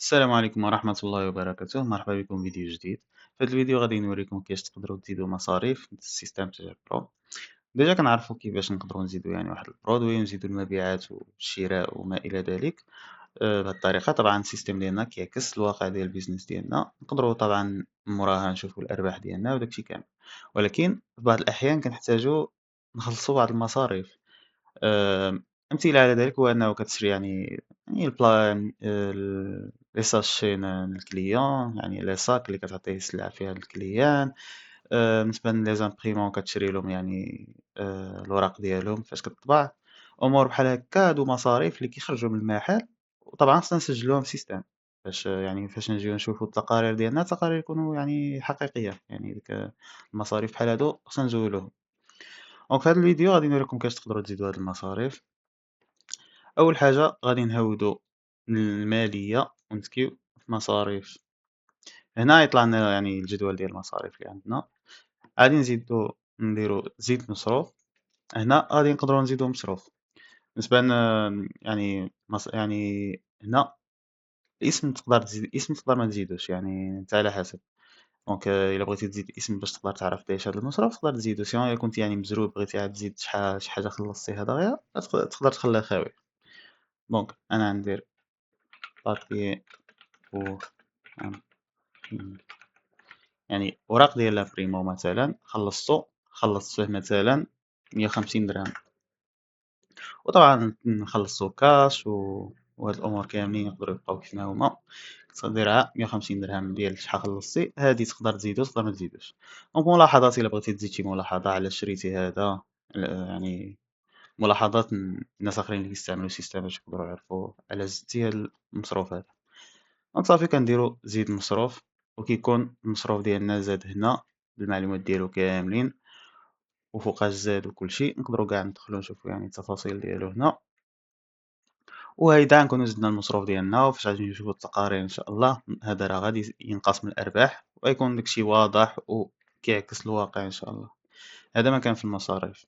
السلام عليكم ورحمة الله وبركاته، مرحبا بكم في فيديو جديد. في هذا الفيديو غادي نوريكم كيفاش تقدروا تزيدوا مصاريف في السيستم تاع برو. ديجا كنعرفوا كيفاش نقدروا نزيدوا واحد البرودوي ونزيدوا المبيعات والشراء وما إلى ذلك. بهذه الطريقة طبعا السيستم ديالنا كيعكس الواقع ديال البيزنس ديالنا، نقدروا طبعا موراها نشوفوا الأرباح ديالنا وداكشي كامل. ولكن في بعض الأحيان كنحتاجوا نخلصوا بعض المصاريف. أمثلة على ذلك هو أنه كتشري يعني البلا لي ساشي للكليون، يعني لي صاك اللي كتعطيه السلعة فيها للكليان. بالنسبة لي زامبريمون كتشري لهم يعني الوراق ديالهم فاش كطبع. أمور بحال هكا هادو مصاريف اللي كيخرجوا من المحل، وطبعا خصنا نسجلوهم في سيستم باش يعني فاش نجيو نشوفو التقارير ديالنا التقارير يكونوا يعني حقيقية، يعني ديك المصاريف بحال هادو خصنا نزولوهم. دونك في هاد الفيديو غادي نوريكم كيفاش تقدروا تزيدوا هاد المصاريف. أول حاجة غادي نهودو المالية ونتكيو في مصاريف. هنا يطلع لنا يعني الجدول ديال المصاريف اللي عندنا. غادي نزيدو نديرو زيد مصروف. هنا غادي نقدروا نزيدو مصروف بالنسبة لنا يعني يعني هنا الاسم تقدر تزيد الاسم تقدر ما تزيدوش، يعني نتا على حسب. دونك إلا بغيتي تزيد الاسم باش تقدر تعرف دايش هاد المصروف تقدر تزيدو، سينو إلا كنتي يعني مزروب بغيتي عاد تزيد شي حاجة خلصتيها دغيا تقدر تخليها خاوي. دونك أنا غندير بابي بور إمبريمي. يعني وراق ديال لافريمو مثلا خلصت فيه مثلا 150 درهم، وطبعا نخلصو كاش وهاد الامور كاملين يقدروا يبقاو كيف ما هما. كتديرها 150 درهم ديال شحال خلصتي، هادي تقدر تزيدو تقدر ما تزيدوش. دونك ملاحظات الا بغيتي تزيد شي ملاحظة على شريتي هذا، يعني ملاحظات الناس اخرين اللي كيستعملوا السيستم باش يقدروا يعرفوا على زدتي هاد المصروف هذا. دونك صافي كنديرو زيد مصروف، وكيكون المصروف ديالنا زاد هنا بالمعلومات ديالو كاملين وفوقاش زاد وكلشي. نقدروا كاع ندخلو نشوفو يعني التفاصيل ديالو هنا. وهيدا نكونو زدنا المصروف ديالنا، وفاش غادي نشوفو التقارير ان شاء الله هذا راه غادي ينقص من الارباح ويكون داكشي واضح وكيعكس الواقع ان شاء الله. هذا ما كان في المصاريف.